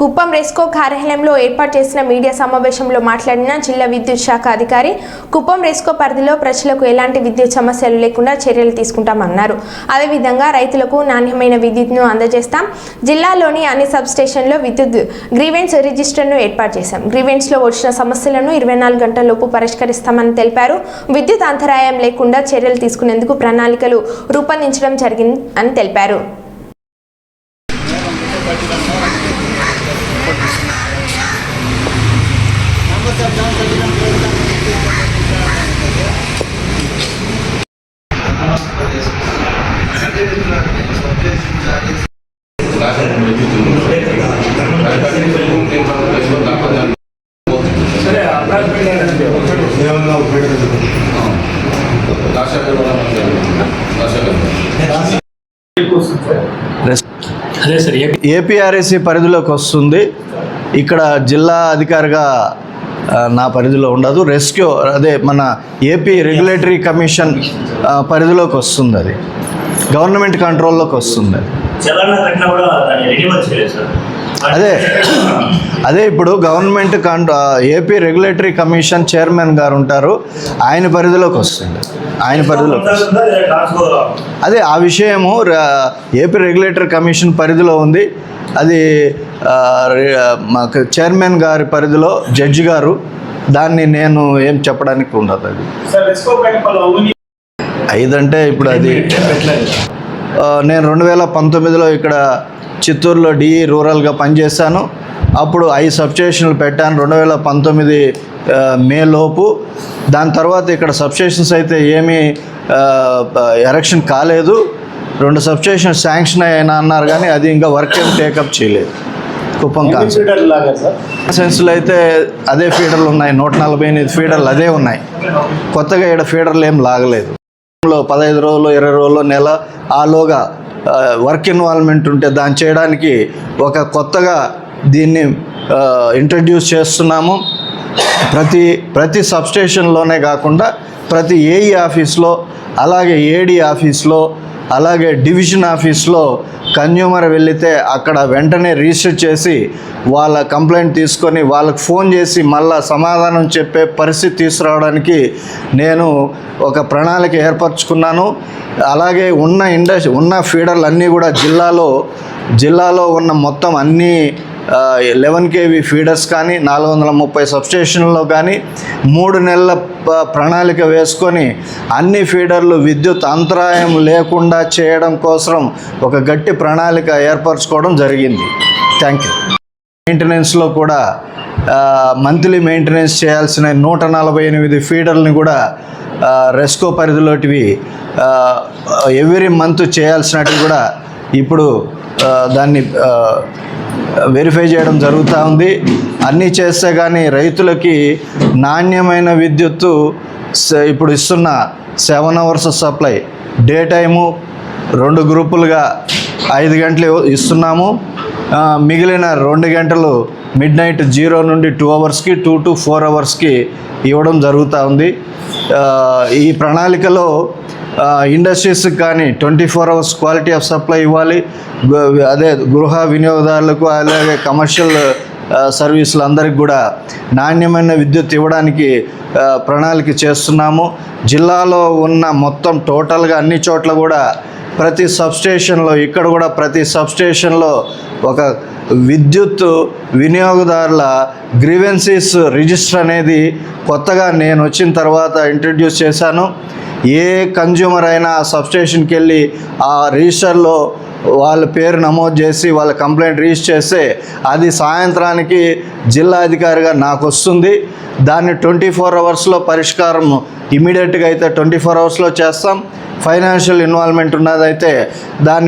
కుప్పం రెస్కో కార్యాలయంలో ఏర్పాటు చేసిన మీడియా సమావేశంలో మాట్లాడిన జిల్లా విద్యుత్ శాఖ అధికారి కుప్పం రెస్కో పరిధిలో ప్రజలకు ఎలాంటి విద్యుత్ సమస్యలు లేకుండా చర్యలు తీసుకుంటామన్నారు. అదేవిధంగా రైతులకు నాణ్యమైన విద్యుత్ను అందజేస్తాం. జిల్లాలోని అన్ని సబ్ స్టేషన్లో విద్యుత్ గ్రీవెన్స్ రిజిస్టర్ను ఏర్పాటు చేశాం. గ్రీవెన్స్లో వచ్చిన సమస్యలను 24 గంటలలోపు పరిష్కరిస్తామని తెలిపారు. విద్యుత్ అంతరాయం లేకుండా చర్యలు తీసుకునేందుకు ప్రణాళికలు రూపొందించడం జరిగింది అని తెలిపారు. ఏపీఆర్ఎస్సీ పరిధిలోకి వస్తుంది. ఇక్కడ జిల్లా అధికారిగా నా పరిధిలో ఉండదు. రెస్క్యూ అదే మన ఏపీ రెగ్యులేటరీ కమిషన్ పరిధిలోకి వస్తుంది. అది గవర్నమెంట్ కంట్రోల్లోకి వస్తుంది. అదే ఇప్పుడు government AP regulatory commission chairman గారు ఉంటారు. ఆయన పరిధిలోకి వస్తుంది. ఆయన పరిధిలోకి అదే ఆ విషయము ఏపీ రెగ్యులేటరీ కమిషన్ పరిధిలో ఉంది. అది మాకు చైర్మన్ గారి పరిధిలో జడ్జి గారు, దాన్ని నేను ఏం చెప్పడానికి ఉండదు. అది 5 అంటే ఇప్పుడు అది నేను 2019లో ఇక్కడ చిత్తూరులో డిఈ రూరల్గా పనిచేశాను. అప్పుడు 5 సబ్స్టేషన్లు పెట్టాను 2019 మే లోపు. దాని తర్వాత ఇక్కడ సబ్స్టేషన్స్ అయితే ఏమీ ఎరెక్షన్ కాలేదు. 2 సబ్స్టేషన్ శాంక్షన్ అయినా అన్నారు, కానీ అది ఇంకా వర్క్ ఏం టేకప్ చేయలేదు. కుప్పం కాన్సెన్స్లో అయితే అదే ఫీడర్లు ఉన్నాయి. 148 ఫీడర్లు అదే ఉన్నాయి. కొత్తగా ఇక్కడ ఫీడర్లు ఏం లాగలేదు. 15 రోజులు 20 రోజులు నెల ఆలోగా వర్క్ ఇన్వాల్వ్మెంట్ ఉంటే దాన్ని చేయడానికి ఒక కొత్తగా దీన్ని ఇంట్రడ్యూస్ చేస్తున్నాము. ప్రతి సబ్స్టేషన్లోనే కాకుండా ప్రతి ఏఈ ఆఫీస్లో, అలాగే ఏడీ ఆఫీస్లో, అలాగే డివిజన్ ఆఫీస్లో కన్జ్యూమర్ వెళితే అక్కడ వెంటనే రిజిస్టర్ చేసి వాళ్ళ కంప్లైంట్ తీసుకొని వాళ్ళకి ఫోన్ చేసి మళ్ళా సమాధానం చెప్పే పరిస్థితి తీసుకురావడానికి నేను ఒక ప్రణాళిక ఏర్పరచుకున్నాను. అలాగే ఉన్న ఫీడర్లు అన్నీ కూడా జిల్లాలో ఉన్న మొత్తం అన్నీ 11 kV ఫీడర్స్ కానీ 430 సబ్స్టేషన్లో కానీ 3 నెలల ప్రణాళిక వేసుకొని అన్ని ఫీడర్లు విద్యుత్ అంతరాయం లేకుండా చేయడం కోసం ఒక గట్టి ప్రణాళిక ఏర్పరచుకోవడం జరిగింది. Thank you. మెయింటెనెన్స్లో కూడా మంత్లీ మెయింటెనెన్స్ చేయాల్సిన 148 ఫీడర్లని కూడా రెస్కో పరిధిలోటివి ఎవ్రీ మంత్ చేయాల్సినవి కూడా ఇప్పుడు దాన్ని వెరిఫై చేయడం జరుగుతూ ఉంది. అన్నీ చేస్తే కానీ రైతులకి నాణ్యమైన విద్యుత్తు ఇప్పుడు ఇస్తున్న 7 hours సప్లై, డే టైము 2 గ్రూపులుగా 5 గంటలు ఇస్తున్నాము. మిగిలిన 2 గంటలు మిడ్ నైట్ 0 నుండి 2 hours, 2 to 4 hours ఇవ్వడం జరుగుతూ ఉంది. ఈ ప్రణాళికలో ఇండస్ట్రీస్కి కానీ 24 hours క్వాలిటీ ఆఫ్ సప్లై ఇవ్వాలి. అదే గృహ వినియోగదారులకు, అలాగే కమర్షియల్ సర్వీసులు అందరికి కూడా నాణ్యమైన విద్యుత్ ఇవ్వడానికి ప్రణాళిక చేస్తున్నాము. జిల్లాలో ఉన్న మొత్తం టోటల్గా అన్ని చోట్ల కూడా ప్రతి సబ్స్టేషన్లో, ఇక్కడ కూడా ప్రతి సబ్స్టేషన్లో ఒక విద్యుత్ వినియోగదారుల గ్రీవెన్సీస్ రిజిస్టర్ అనేది కొత్తగా నేను వచ్చిన తర్వాత ఇంట్రడ్యూస్ చేశాను. ఏ కన్జ్యూమర్ అయినా సబ్స్టేషన్కి వెళ్ళి ఆ రిజిస్టర్లో వాళ్ళ పేరు నమోదు చేసి వాళ్ళ కంప్లైంట్ రిజిస్టర్ చేస్తే అది సాయంత్రానికి జిల్లా అధికారిగా నాకు వస్తుంది. దాన్ని 24 hours పరిష్కారం ఇమీడియట్గా అయితే 24 hours చేస్తాం. ఫైనాన్షియల్ ఇన్వాల్వ్మెంట్ ఉన్నదైతే దాన్ని